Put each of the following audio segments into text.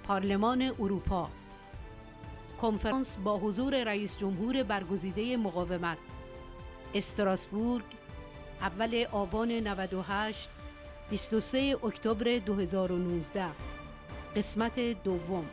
پارلمان اروپا، کنفرانس با حضور رئیس جمهور برگزیده مقاومت، استراسبورگ، اول آبان 98 23 اکتبر 2019. قسمت دوم.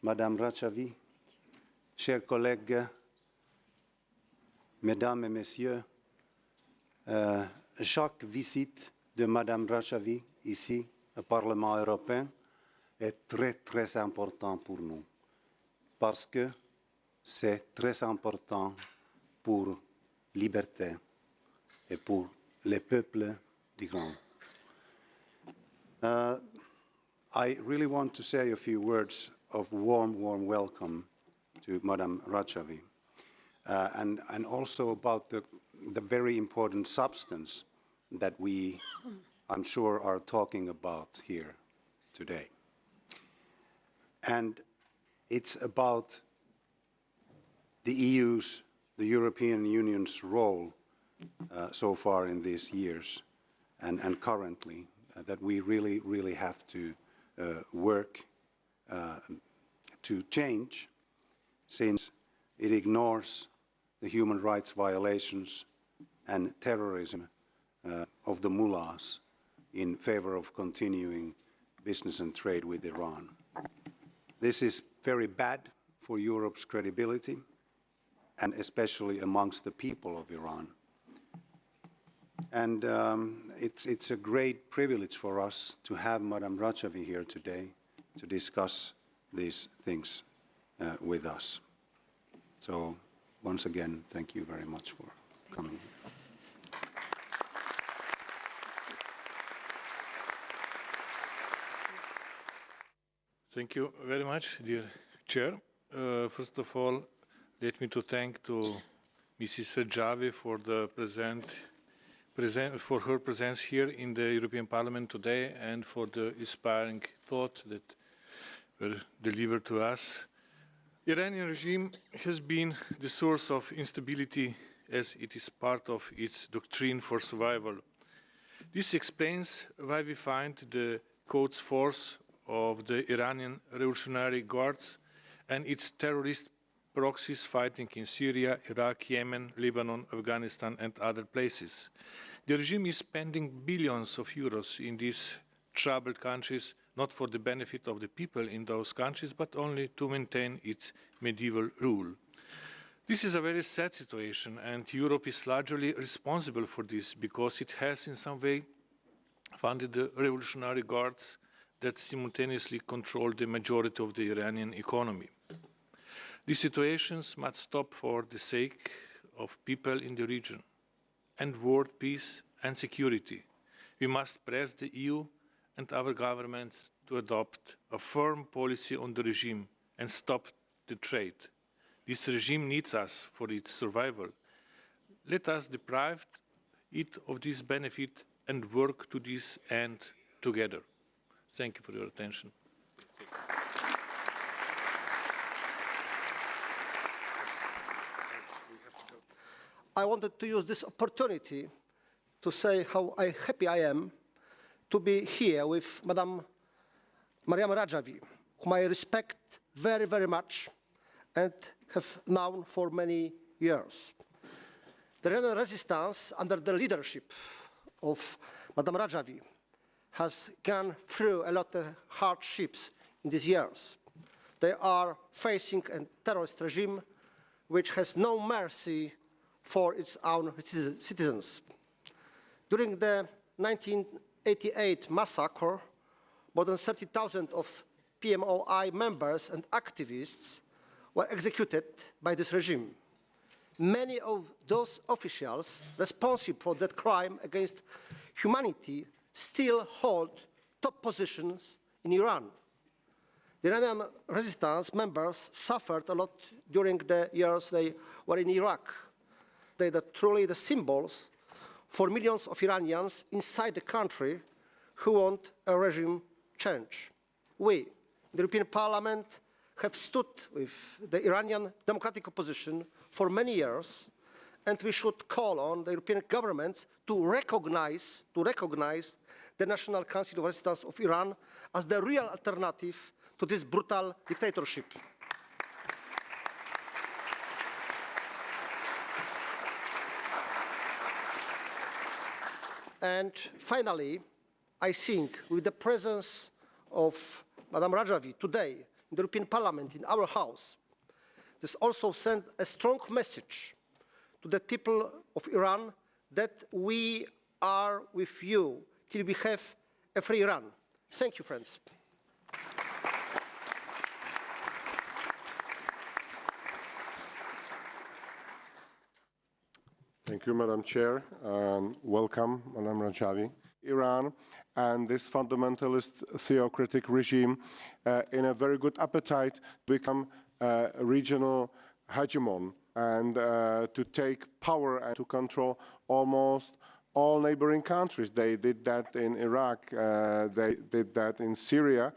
Madame Rachavi, chers collègues, Mesdames et Messieurs, chaque visite de Madame Rachavi ici au Parlement européen est très important pour nous parce que c'est très important pour la liberté et pour les peuples d'Iran. I really want to say a few words of warm welcome to Madame Rachavi, and also about the very important substance that we, I'm sure, are talking about here today. And it's about the EU's, the European Union's role so far in these years and currently that we really have to work to change, since it ignores the human rights violations and terrorism of the mullahs in favor of continuing business and trade with Iran. This is very bad for Europe's credibility, and especially amongst the people of Iran. And it's a great privilege for us to have Madame Rachavi here today to discuss these things with us. So once again, thank you very much for coming. Thank you very much, dear Chair. First of all, let me to thank to Mrs. Rachavi for the for her presence here in the European Parliament today and for the inspiring thought that were delivered to us. Iranian regime has been the source of instability as it is part of its doctrine for survival. This explains why we find the Quds Force of the Iranian Revolutionary Guards and its terrorist proxies fighting in Syria, Iraq, Yemen, Lebanon, Afghanistan, and other places. The regime is spending billions of euros in these troubled countries, not for the benefit of the people in those countries, but only to maintain its medieval rule. This is a very sad situation, and Europe is largely responsible for this because it has in some way funded the Revolutionary Guards that simultaneously control the majority of the Iranian economy. These situations must stop for the sake of people in the region and world peace and security. We must press the EU and our governments to adopt a firm policy on the regime and stop the trade. This regime needs us for its survival. Let us deprive eat of this benefit and work to this end together. Thank you for your attention. I wanted to use this opportunity to say how happy I am to be here with Madam Maryam Rajavi, whom I respect very, very much and have known for many years. The Iranian resistance under the leadership of Madam Rajavi has gone through a lot of hardships in these years. They are facing a terrorist regime which has no mercy for its own citizens. During the 1988 massacre, more than 30,000 of PMOI members and activists were executed by this regime. Many of those officials responsible for that crime against humanity still hold top positions in Iran. The Iranian resistance members suffered a lot during the years they were in Iraq. They are truly the symbols for millions of Iranians inside the country who want a regime change. We, the European Parliament, have stood with the Iranian democratic opposition for many years, and we should call on the European governments to recognize the National Council of Resistance of Iran as the real alternative to this brutal dictatorship. And finally, I think with the presence of Madam Rajavi today in the European Parliament, in our House, this also sends a strong message to the people of Iran that we are with you till we have a free Iran. Thank you, friends. Thank you, Madam Chair. Welcome, Madam Rajavi. Iran and this fundamentalist theocratic regime in a very good appetite to become a regional hegemon and to take power and to control almost all neighboring countries. They did that in Iraq, they did that in Syria,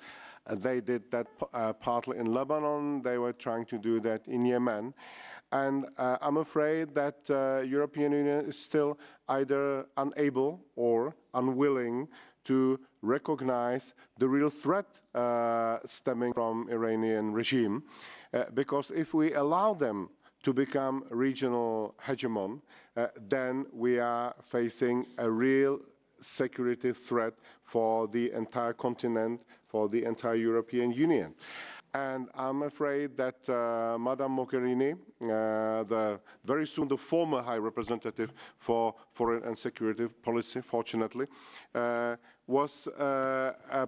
they did that partly in Lebanon, they were trying to do that in Yemen. And I'm afraid that the European Union is still either unable or unwilling to recognize the real threat stemming from Iranian regime. Because if we allow them to become a regional hegemon, then we are facing a real security threat for the entire continent, for the entire European Union. And I'm afraid that Madame Mogherini, very soon the former High Representative for Foreign and Security Policy, fortunately, was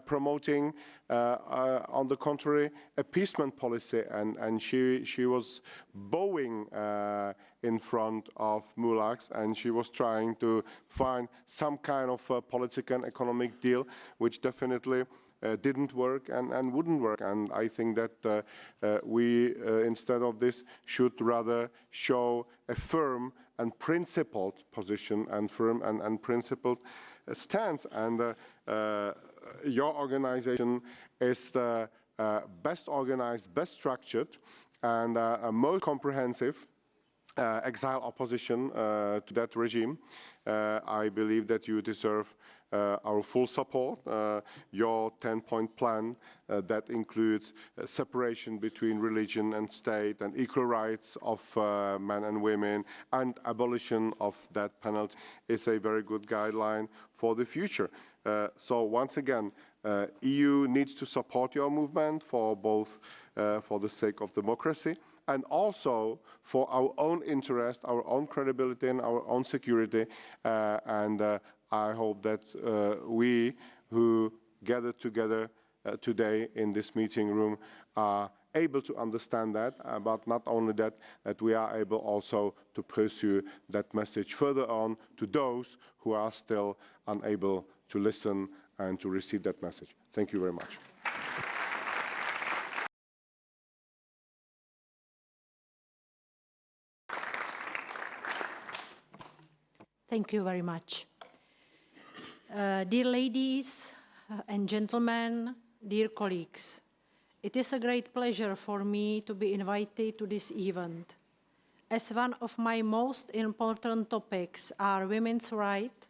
promoting, on the contrary, appeasement policy, and she was bowing in front of mullahs, and she was trying to find some kind of political and economic deal, which definitely didn't work and wouldn't work. And I think that we, instead of this, should rather show a firm and principled position and firm and principled stance. And your organization is the best organized, best structured, and most comprehensive exile opposition to that regime. I believe that you deserve our full support. Your 10-point plan that includes separation between religion and state and equal rights of men and women and abolition of that penalty is a very good guideline for the future. So once again, EU needs to support your movement for both for the sake of democracy and also for our own interest, our own credibility and our own security. I hope that we who gathered together today in this meeting room are able to understand that, but not only that, that we are able also to pursue that message further on to those who are still unable to listen and to receive that message. Thank you very much. Thank you very much. Dear ladies and gentlemen, dear colleagues, it is a great pleasure for me to be invited to this event. As one of my most important topics are women's rights,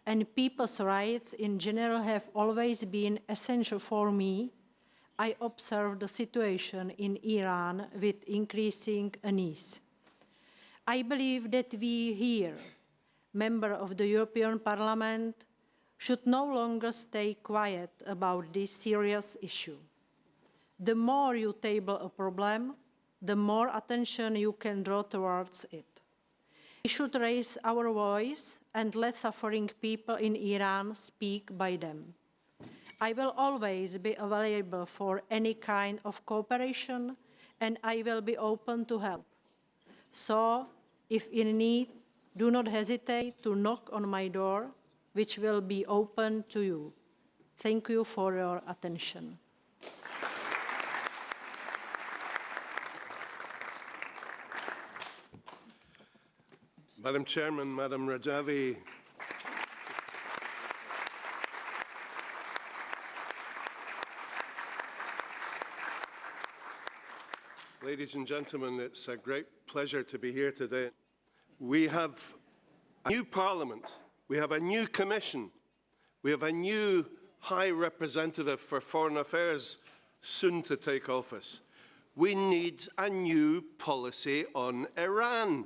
and people's rights in general have always been essential for me, I observe the situation in Iran with increasing unease. I believe that we here, members of the European Parliament, should no longer stay quiet about this serious issue. The more you table a problem, the more attention you can draw towards it. We should raise our voice and let suffering people in Iran speak by them. I will always be available for any kind of cooperation, and I will be open to help. So, if in need, do not hesitate to knock on my door, which will be open to you. Thank you for your attention. Madam Chairman, Madam Rajavi, ladies and gentlemen, it's a great pleasure to be here today. We have a new Parliament, we have a new Commission, we have a new High Representative for Foreign Affairs soon to take office. We need a new policy on Iran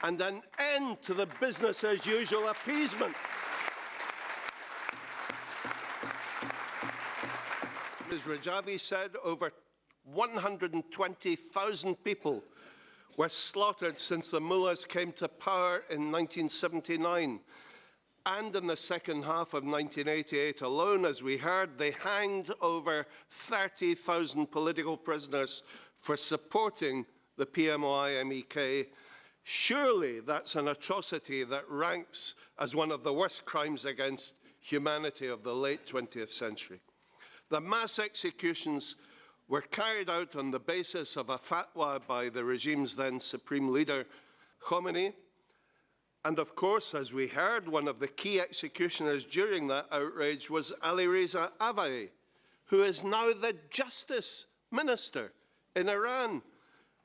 and an end to the business-as-usual appeasement. Ms. Rajavi said over 120,000 people were slaughtered since the mullahs came to power in 1979. And in the second half of 1988 alone, as we heard, they hanged over 30,000 political prisoners for supporting the PMOI-MEK. Surely that's an atrocity that ranks as one of the worst crimes against humanity of the late 20th century. The mass executions were carried out on the basis of a fatwa by the regime's then supreme leader, Khomeini. And of course, as we heard, one of the key executioners during that outrage was Ali Reza Avai, who is now the Justice Minister in Iran,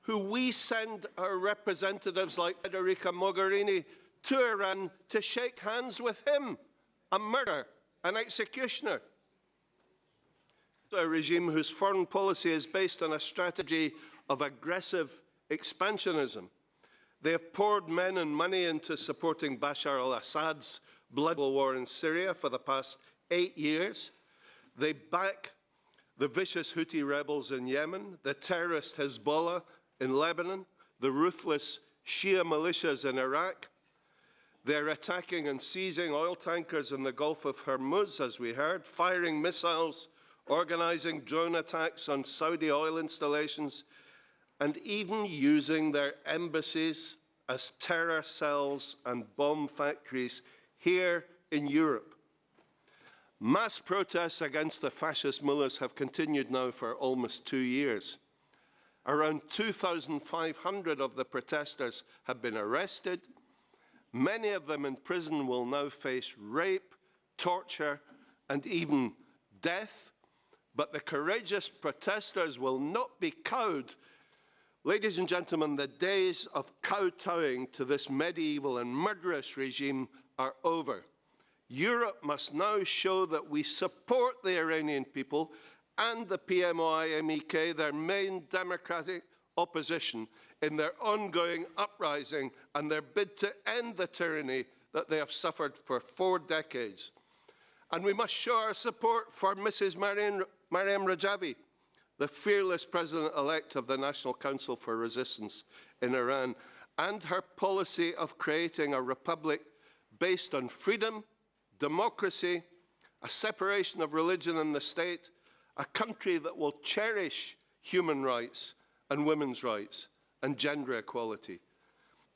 who we send our representatives like Federica Mogherini to Iran to shake hands with him, a murderer, an executioner. A regime whose foreign policy is based on a strategy of aggressive expansionism. They have poured men and money into supporting Bashar al-Assad's bloody war in Syria for the past 8 years. They back the vicious Houthi rebels in Yemen, the terrorist Hezbollah in Lebanon, the ruthless Shia militias in Iraq. They're attacking and seizing oil tankers in the Gulf of Hormuz, as we heard, firing missiles, organizing drone attacks on Saudi oil installations, and even using their embassies as terror cells and bomb factories here in Europe. Mass protests against the fascist mullahs have continued now for almost 2 years. Around 2,500 of the protesters have been arrested. Many of them in prison will now face rape, torture, and even death. But the courageous protesters will not be cowed. Ladies and gentlemen, the days of kowtowing to this medieval and murderous regime are over. Europe must now show that we support the Iranian people and the PMOI-MEK, their main democratic opposition, in their ongoing uprising and their bid to end the tyranny that they have suffered for 4 decades. And we must show our support for Mrs. Maryam Rajavi, the fearless president-elect of the National Council for Resistance in Iran, and her policy of creating a republic based on freedom, democracy, a separation of religion and the state, a country that will cherish human rights and women's rights and gender equality.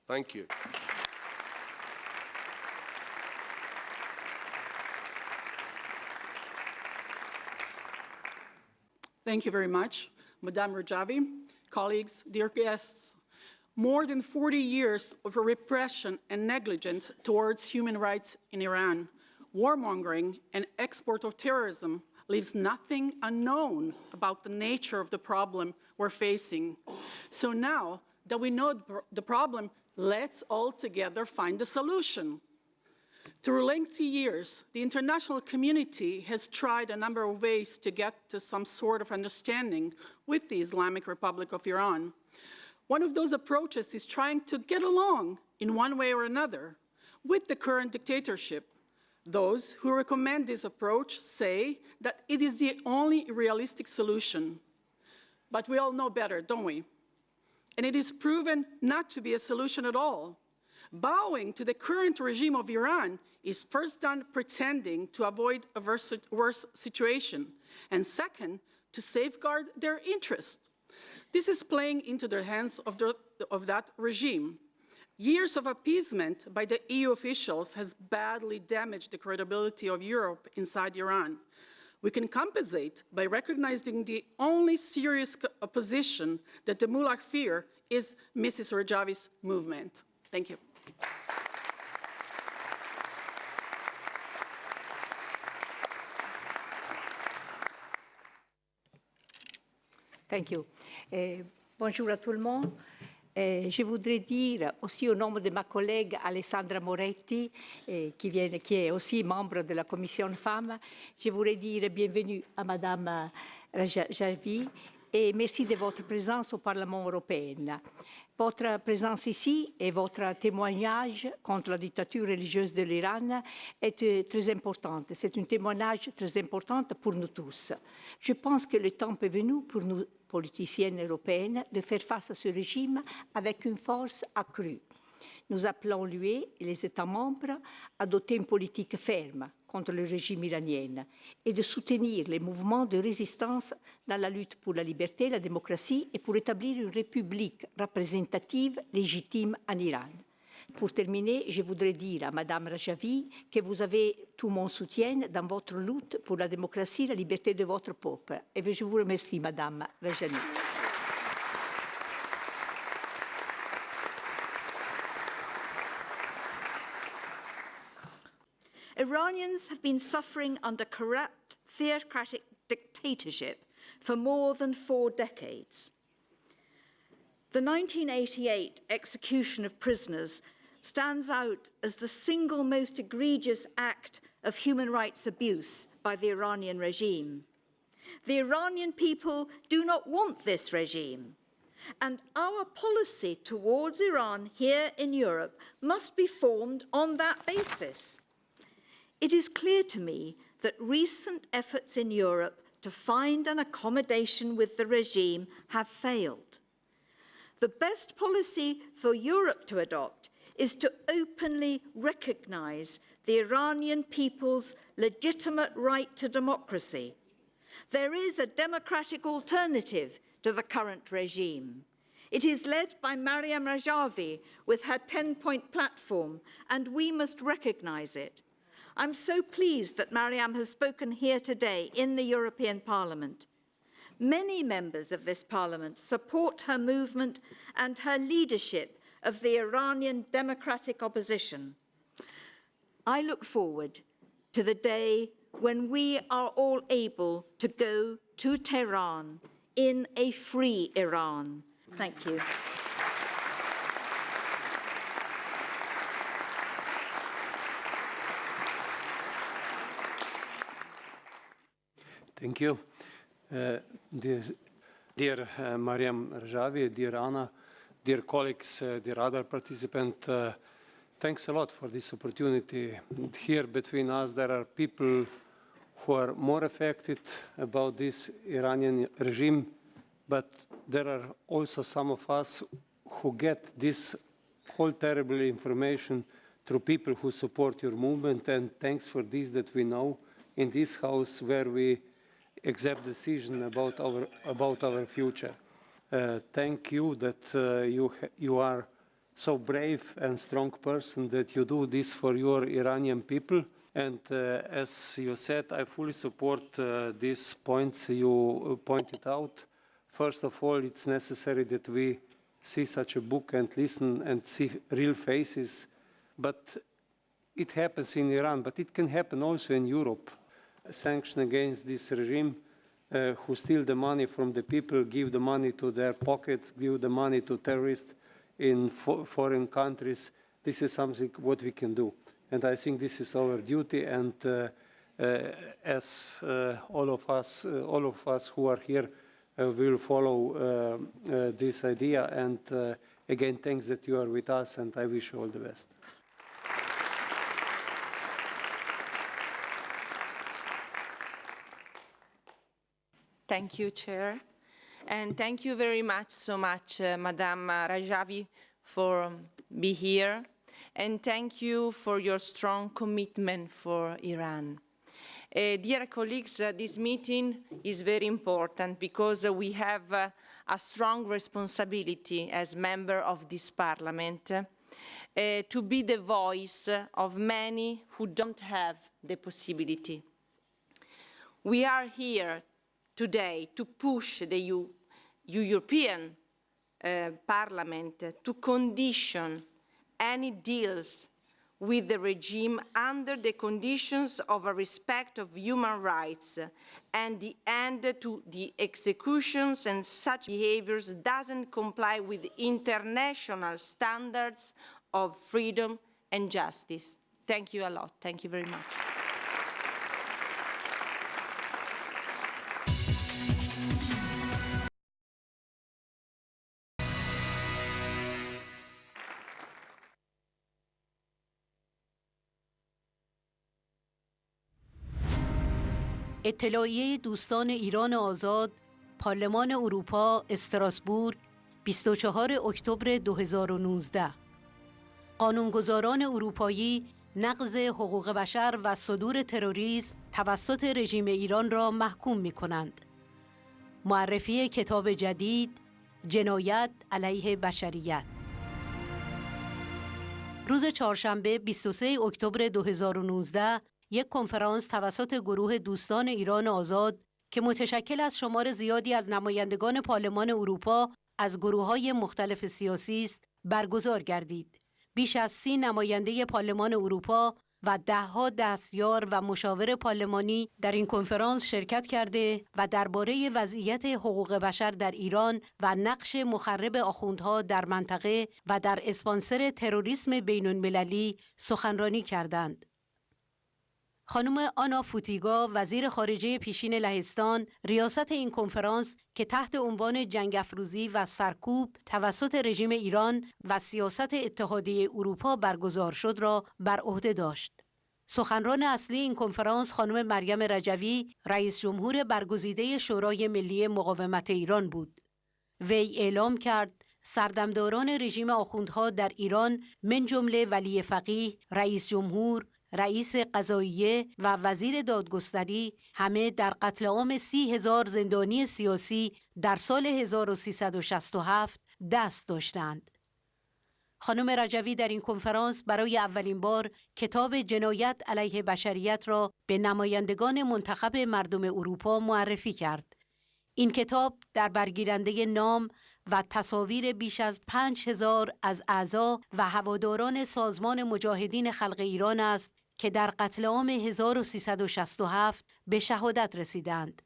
Thank you. Thank you very much, Madame Rajavi, colleagues, dear guests. more than 40 years of repression and negligence towards human rights in Iran, warmongering and export of terrorism leaves nothing unknown about the nature of the problem we're facing. So now that we know the problem, let's all together find a solution. Through lengthy years, the international community has tried a number of ways to get to some sort of understanding with the Islamic Republic of Iran. One of those approaches is trying to get along in one way or another with the current dictatorship. Those who recommend this approach say that it is the only realistic solution. But we all know better, don't we? And it is proven not to be a solution at all. Bowing to the current regime of Iran is first done pretending to avoid a worse situation, and second, to safeguard their interests. This is playing into the hands of that regime. Years of appeasement by the EU officials has badly damaged the credibility of Europe inside Iran. We can compensate by recognizing the only serious opposition that the mullah fear is Mrs. Rajavi's movement. Thank you. Thank you. Bonjour à tout le monde. Je voudrais dire aussi au nom de ma collègue Alessandra Moretti, qui est aussi membre de la Commission Femmes, je voudrais dire bienvenue à Madame Rajavi et merci de votre présence au Parlement européen. Votre présence ici et votre témoignage contre la dictature religieuse de l'Iran est très important. C'est un témoignage très important pour nous tous. Je pense que le temps est venu pour nous, politiciennes européennes, de faire face à ce régime avec une force accrue. Nous appelons l'UE et les États membres à adopter une politique ferme contre le régime iranien et de soutenir les mouvements de résistance dans la lutte pour la liberté, la démocratie et pour établir une république représentative légitime en Iran. Pour terminer, je voudrais dire à Madame Rajavi que vous avez tout mon soutien dans votre lutte pour la démocratie et la liberté de votre peuple. Et je vous remercie, Madame Rajavi. Iranians have been suffering under corrupt, theocratic dictatorship for more than 4 decades. The 1988 execution of prisoners stands out as the single most egregious act of human rights abuse by the Iranian regime. The Iranian people do not want this regime, and our policy towards Iran here in Europe must be formed on that basis. It is clear to me that recent efforts in Europe to find an accommodation with the regime have failed. The best policy for Europe to adopt is to openly recognize the Iranian people's legitimate right to democracy. There is a democratic alternative to the current regime. It is led by Maryam Rajavi with her 10-point platform, and we must recognize it. I'm so pleased that Maryam has spoken here today in the European Parliament. Many members of this Parliament support her movement and her leadership of the Iranian democratic opposition. I look forward to the day when we are all able to go to Tehran in a free Iran. Thank you. Thank you. Dear Maryam Rajavi, dear Anna, dear colleagues, dear other participants, thanks a lot for this opportunity. Here between us there are people who are more affected about this Iranian regime, but there are also some of us who get this whole terrible information through people who support your movement, and thanks for this that we know in this house where we accept decision about our future. Thank you that you are so brave and strong person that you do this for your Iranian people. And as you said, I fully support these points you pointed out. First of all, it's necessary that we see such a book and listen and see real faces. But it happens in Iran, but it can happen also in Europe. Sanction against this regime who steal the money from the people, give the money to their pockets, give the money to terrorists in foreign countries. This is something what we can do. And I think this is our duty, and as all of us who are here will follow this idea. And again, thanks that you are with us, and I wish you all the best. Thank you, Chair. And thank you very much, Madam Rajavi, for being here. And thank you for your strong commitment for Iran. Dear colleagues, this meeting is very important because we have a strong responsibility as members of this Parliament to be the voice of many who don't have the possibility. We are here today to push the European Parliament to condition any deals with the regime under the conditions of a respect of human rights and the end to the executions, and such behaviors doesn't comply with international standards of freedom and justice. Thank you a lot. Thank you very much. اطلاعیه دوستان ایران آزاد، پارلمان اروپا، استراسبورگ، 24 اکتبر 2019. قانونگذاران اروپایی نقض حقوق بشر و صدور تروریسم توسط رژیم ایران را محکوم می‌کنند. معرفی کتاب جدید، جنایت علیه بشریت. روز چهارشنبه 23 اکتبر 2019 یک کنفرانس توسط گروه دوستان ایران آزاد که متشکل از شمار زیادی از نمایندگان پارلمان اروپا از گروه‌های مختلف سیاسی است برگزار گردید. بیش از 30 نماینده پارلمان اروپا و ده‌ها دستیار و مشاور پارلمانی در این کنفرانس شرکت کرده و درباره وضعیت حقوق بشر در ایران و نقش مخرب آخوندها در منطقه و در اسپانسر تروریسم بین‌المللی سخنرانی کردند. خانم آنا فوتیگا، وزیر خارجه پیشین لهستان، ریاست این کنفرانس که تحت عنوان جنگ افروزی و سرکوب توسط رژیم ایران و سیاست اتحادیه اروپا برگزار شد را بر عهده داشت. سخنران اصلی این کنفرانس خانم مریم رجوی، رئیس جمهور برگزیده شورای ملی مقاومت ایران بود. وی اعلام کرد سردمداران رژیم آخوندها در ایران من جمله ولی فقیه، رئیس جمهور، رئیس قضاییه و وزیر دادگستری همه در قتل عام 30,000 زندانی سیاسی در سال 1367 دست داشتند. خانم رجوی در این کنفرانس برای اولین بار کتاب جنایت علیه بشریت را به نمایندگان منتخب مردم اروپا معرفی کرد. این کتاب در برگیرنده نام و تصاویر بیش از 5,000 از اعضا و هواداران سازمان مجاهدین خلق ایران است که در قتل عام 1367 به شهادت رسیدند.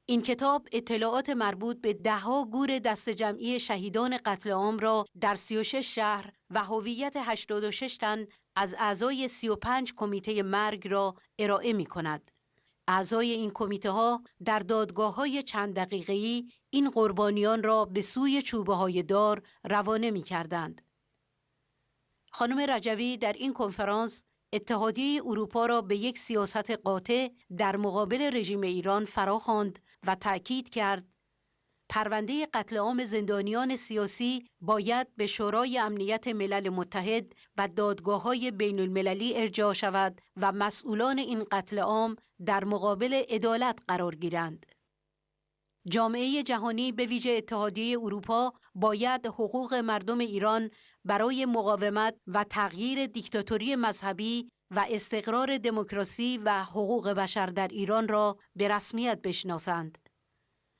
این کتاب اطلاعات مربوط به ده‌ها گور دست جمعی شهیدان قتل عام را در 36 شهر و هویت 86 تن از اعضای 35 کمیته مرگ را ارائه می کند. اعضای این کمیته ها در دادگاه‌های چند دقیقه‌ای این قربانیان را به سوی چوبه‌های دار روانه می کردند. خانم رجوی در این کنفرانس اتحادیه اروپا را به یک سیاست قاطع در مقابل رژیم ایران فراخواند و تأکید کرد پرونده قتل عام زندانیان سیاسی باید به شورای امنیت ملل متحد و دادگاه‌های بین‌المللی ارجاع شود و مسئولان این قتل عام در مقابل عدالت قرار گیرند. جامعه جهانی به ویژه اتحادیه اروپا باید حقوق مردم ایران برای مقاومت و تغییر دیکتاتوری مذهبی و استقرار دموکراسی و حقوق بشر در ایران را به رسمیت بشناسند.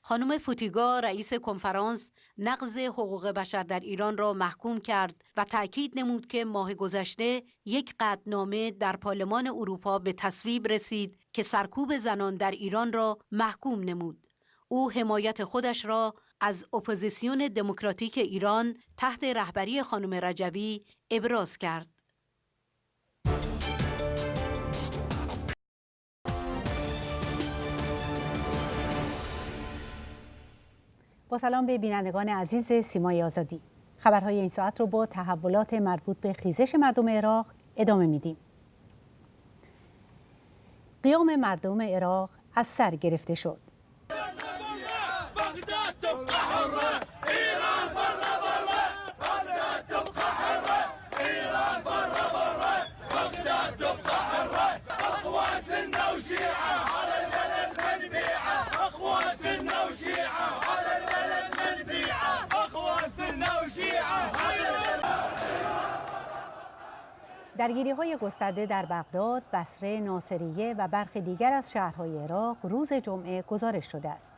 خانم فوتیگا رئیس کنفرانس نقض حقوق بشر در ایران را محکوم کرد و تأکید نمود که ماه گذشته یک قطعنامه در پارلمان اروپا به تصویب رسید که سرکوب زنان در ایران را محکوم نمود. او حمایت خودش را از اپوزیسیون دموکراتیک ایران تحت رهبری خانم رجوی ابراز کرد. با سلام به بینندگان عزیز سیمای آزادی. خبرهای این ساعت رو با تحولات مربوط به خیزش مردم عراق ادامه میدیم. قیام مردم عراق از سر گرفته شد. درگیری‌های گسترده در بغداد، بصره، ناصریه و برخی دیگر از شهرهای عراق روز جمعه گزارش شده است.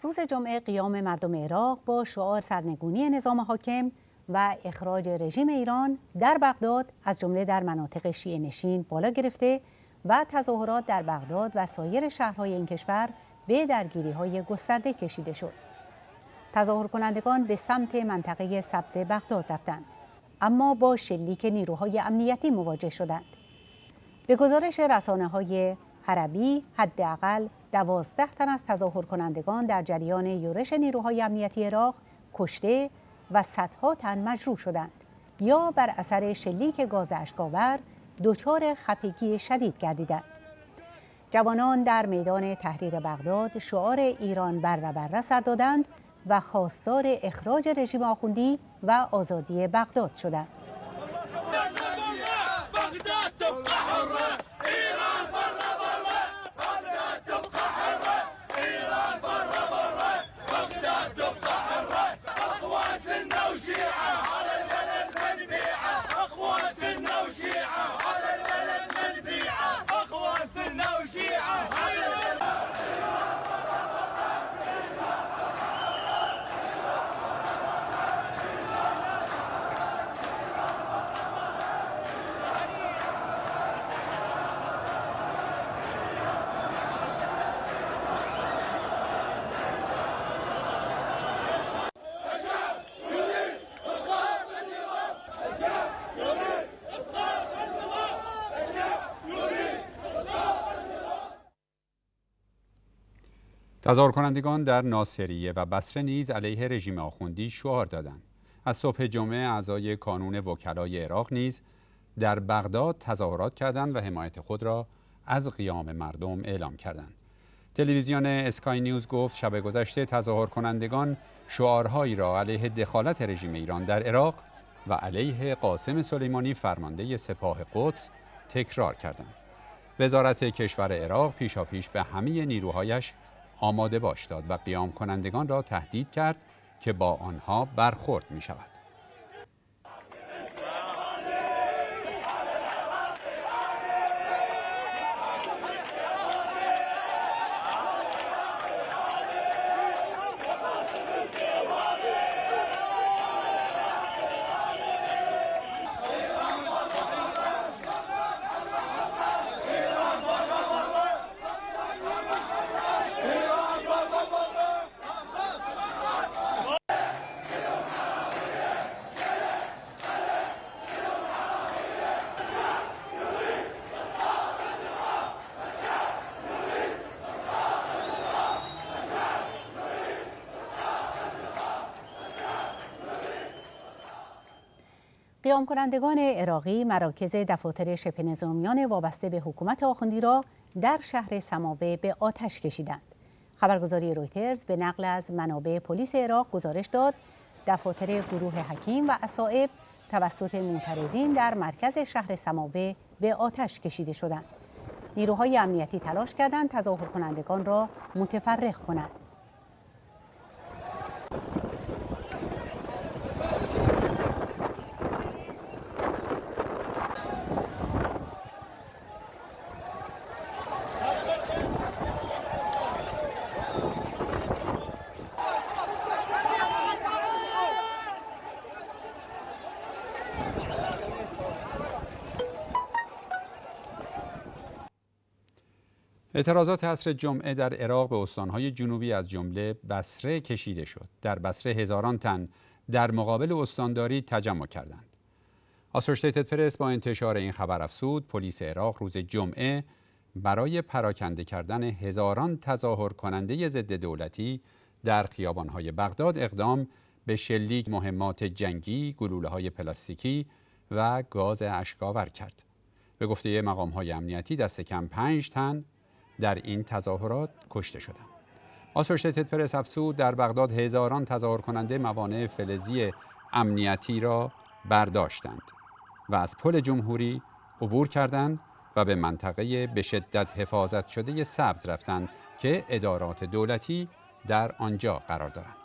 روز جمعه قیام مردم عراق با شعار سرنگونی نظام حاکم و اخراج رژیم ایران در بغداد از جمله در مناطق شیعه نشین بالا گرفته و تظاهرات در بغداد و سایر شهرهای این کشور به درگیری‌های گسترده کشیده شد. تظاهر کنندگان به سمت منطقه سبز بغداد رفتند، اما با شلیک نیروهای امنیتی مواجه شدند. به گزارش رسانه‌های عربی، حداقل 12 تن از تظاهر کنندگان در جریان یورش نیروهای امنیتی عراق کشته و صدها تن مجروح شدند یا بر اثر شلیک گاز اشک‌آور دچار خفگی شدید گردیدند. جوانان در میدان تحریر بغداد شعار ایران بره بره سر دادند و خواستار اخراج رژیم آخوندی و آزادی بغداد شدند. تظاهر کنندگان در ناصریه و بصره نیز علیه رژیم آخوندی شعار دادند. از صبح جمعه اعضای کانون وکلای عراق نیز در بغداد تظاهرات کردند و حمایت خود را از قیام مردم اعلام کردند. تلویزیون اسکای نیوز گفت شب گذشته تظاهر کنندگان شعارهایی را علیه دخالت رژیم ایران در عراق و علیه قاسم سلیمانی فرمانده سپاه قدس تکرار کردند. وزارت کشور عراق پیشاپیش به همه نیروهایش آماده باش داد و قیام کنندگان را تهدید کرد که با آنها برخورد می شود. قیام کنندگان عراقی مراکز دفاتر شبه نظامیان وابسته به حکومت آخوندی را در شهر سماوه به آتش کشیدند. خبرگزاری رویترز به نقل از منابع پلیس عراق گزارش داد دفاتر گروه حکیم و اصائب توسط معترضین در مرکز شهر سماوه به آتش کشیده شدند. نیروهای امنیتی تلاش کردند تظاهر کنندگان را متفرق کنند. اعتراضات عصر جمعه در عراق به استانهای جنوبی از جمله بصره کشیده شد. در بصره هزاران تن در مقابل استانداری تجمع کردند. آسوشییتد پرس با انتشار این خبر افزود پلیس عراق روز جمعه برای پراکنده کردن هزاران تظاهر کننده ضد دولتی در خیابانهای بغداد اقدام به شلیک مهمات جنگی، گلوله‌های پلاستیکی و گاز اشک‌آور کرد. به گفته مقام‌های امنیتی دست کم 5 تن در این تظاهرات کشته شدند. آسوشییتد پرس افزود در بغداد هزاران تظاهر کننده موانع فلزی امنیتی را برداشتند و از پل جمهوری عبور کردند و به منطقه به شدت حفاظت شده سبز رفتند که ادارات دولتی در آنجا قرار دارند.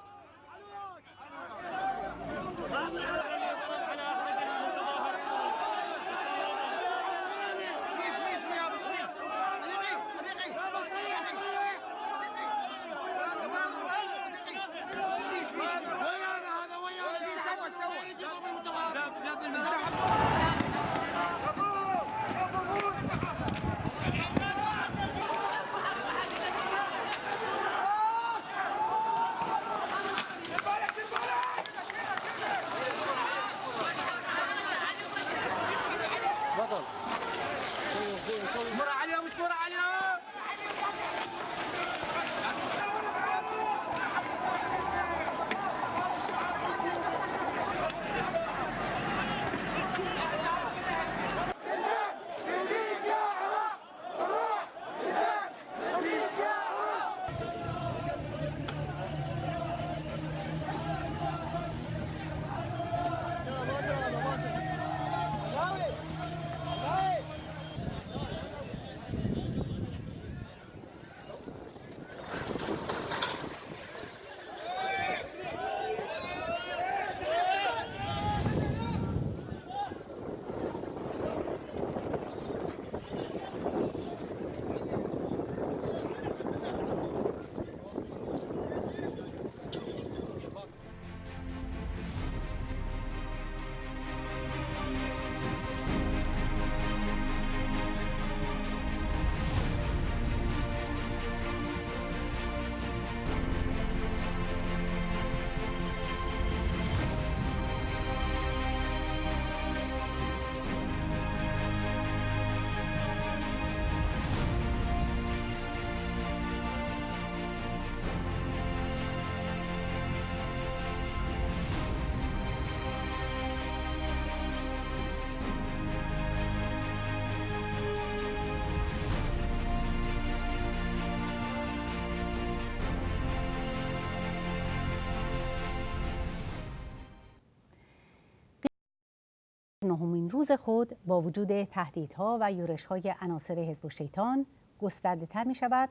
نهمین روز خود با وجود تهدیدها و یورش‌های عناصر حزب الشیطان گسترده تر می شود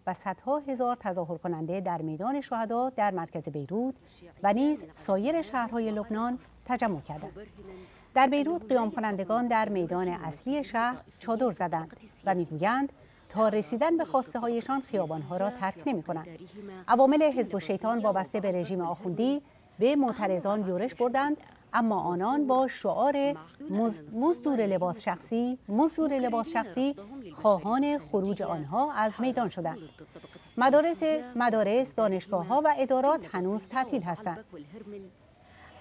و صدها هزار تظاهر کننده در میدان شهدا در مرکز بیروت و نیز سایر شهرهای لبنان تجمع کردند. در بیروت قیام کنندگان در میدان اصلی شهر چادر زدند و میگویند تا رسیدن به خواسته هایشان خیابانها را ترک نمی کنند. عوامل حزب الشیطان وابسته به رژیم آخوندی به معترضان یورش بردند، اما آنان با شعار مزدور لباس شخصی خواهان خروج آنها از میدان شدند. مدارس، دانشگاه‌ها و ادارات هنوز تعطیل هستند.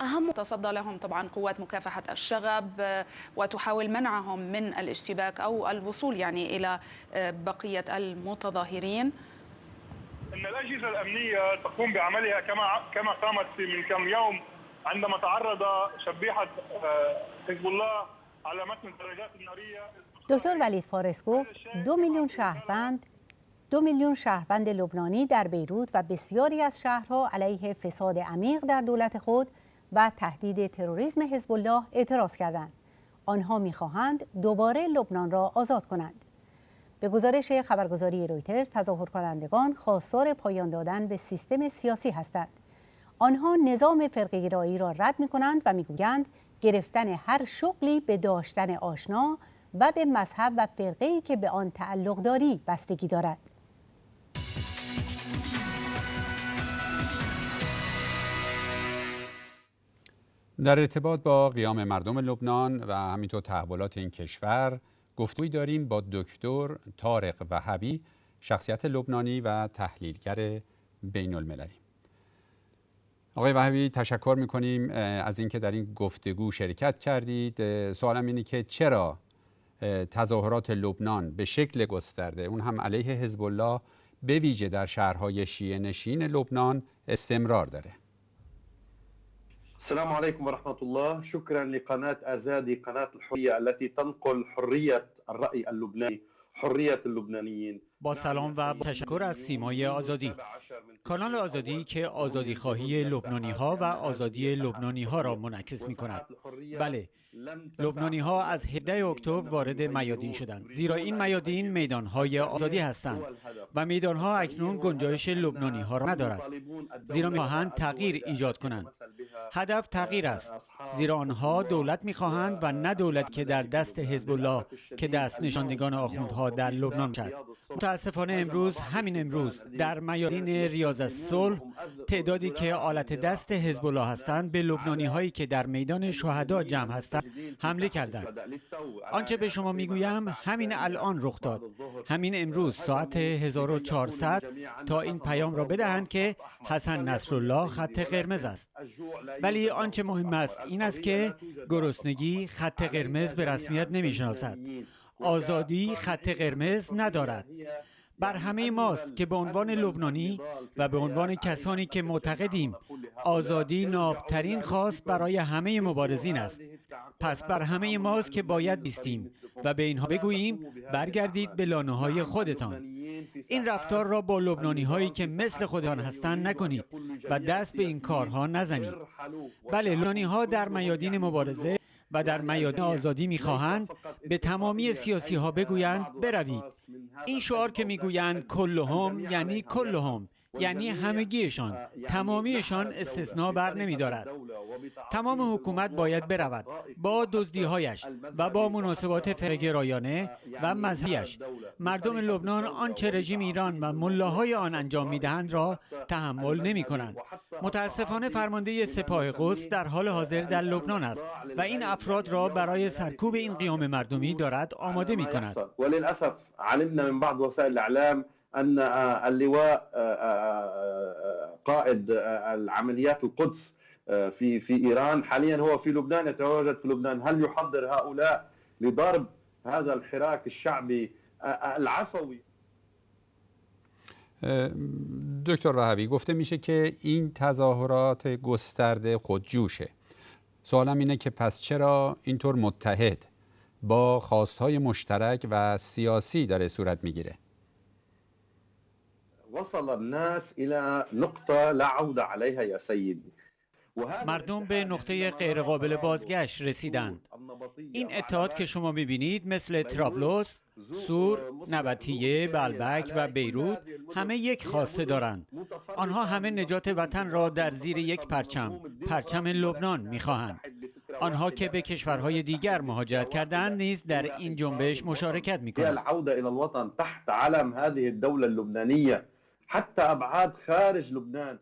أهم تصدى لهم طبعا قوات مكافحة الشغب وتحاول منعهم من الاشتباك أو الوصول يعني إلى بقية المتظاهرين. إن الأجهزة الأمنية تقوم بعملها كما قامت من كم يوم عندما تعرض شبيحة حزب الله على متن الدراجات النارية. دکتر ولید فارس گفت 2 میلیون شهروند لبنانی در بیروت و بسیاری از شهرها علیه فساد عمیق در دولت خود و تهدید تروریسم حزب الله اعتراض کردند. آنها می‌خواهند دوباره لبنان را آزاد کنند. به گزارش خبرگزاری رویترز، تظاهرکنندگان خواستار پایان دادن به سیستم سیاسی هستند. آنها نظام فرقه‌گرایی را رد می‌کنند و می‌گویند گرفتن هر شغلی به داشتن آشنا و به مذهب و فرقه‌ای که به آن تعلق داری بستگی دارد. در ارتباط با قیام مردم لبنان و همینطور تحولات این کشور گفتگویی داریم با دکتر طارق وهبی، شخصیت لبنانی و تحلیلگر بین المللی. آقای وهبی، تشکر میکنیم از اینکه در این گفتگو شرکت کردید. سوالم اینه که چرا تظاهرات لبنان به شکل گسترده، اون هم علیه حزب الله، به ویژه در شهرهای شیعه نشین لبنان استمرار داره؟ السلام عليكم ورحمة الله. شكرا لقناة آزادي، قناة الحرية التي تنقل حرية الرأي اللبناني، حرية اللبنانيين. با سلام و تشکر از سیمای آزادی، کانال آزادی که آزادی خواهی لبنانی ها و آزادی لبنانی ها را منعکس می کند. بله، لبنانی ها از 17 اکتبر وارد میادین شدند، زیرا این میادین میدان های آزادی هستند و میدان ها اکنون گنجایش لبنانی ها را ندارد، زیرا می‌خواهند تغییر ایجاد کنند. هدف تغییر است، زیرا آنها دولت می‌خواهند و نه دولت که در دست حزب الله که دست نشاندگان آخوندها در لبنان شد. متاسفانه همین امروز در میادین ریاض الصلح تعدادی که آلت دست حزب الله هستند به لبنانی هایی که در میدان شهدا جمع هستند حمله کردند. آنچه به شما میگویم همین الان رخ داد، همین امروز ساعت 1400 تا این پیام را بدهند که حسن نصرالله خط قرمز است. ولی آنچه مهم است این است که گرسنگی خط قرمز به رسمیت نمیشناسد، آزادی خط قرمز ندارد. بر همه ماست که به عنوان لبنانی و به عنوان کسانی که معتقدیم آزادی نابترین خواست برای همه مبارزین است، پس بر همه ماست که باید بیستیم و به اینها بگوییم برگردید به لانه‌های خودتان. این رفتار را با لبنانی هایی که مثل خودتان هستند نکنید و دست به این کارها نزنید. بله، لبنانی ها در میادین مبارزه و در میادین آزادی می‌خواهند به تمامی سیاسی ها بگویند بروید. این شعار که میگویند کلهم یعنی کلهم، یعنی همگیشان، تمامیشان استثناء بر نمی‌دارد. تمام حکومت باید برود با دزدی‌هایش و با مناسبات فرقه‌گرایانه و مذهبیش. مردم لبنان آنچه رژیم ایران و ملاهای آن انجام می‌دهند را تحمل نمی‌کنند. متاسفانه فرمانده سپاه قدس در حال حاضر در لبنان است و این افراد را برای سرکوب این قیام مردمی دارد آماده می‌کند. وللأسف علمنا من بعض وسائل الإعلام أن اللواء قائد العمليات القدس في إيران حاليا هو في لبنان، يتواجد في لبنان. هل يحضر هؤلاء لضرب هذا الحراك الشعبي العفوي؟ دکتر وهبی، گفته میشه که این تظاهرات گسترده خودجوشه. سوالم اینه که پس چرا اینطور متحد با خواستهای مشترک و سیاسی داره صورت میگیره؟ وصل الناس إلى نقطة لا عودة عليها يا سيدي. مردم به نقطه غیرقابل بازگشت رسیدند. این اتحاد که شما می‌بینید مثل طرابلس، سور، نبطیه، بلبک و بیروت همه یک خواسته دارند. آنها همه نجات وطن را در زیر یک پرچم لبنان می‌خواهند. آنها که به کشورهای دیگر مهاجرت کردند نیز در این جنبش مشارکت می‌کنند. العودة إلى الوطن تحت علم هذه الدولة اللبنانية حتى أبعاد خارج لبنان.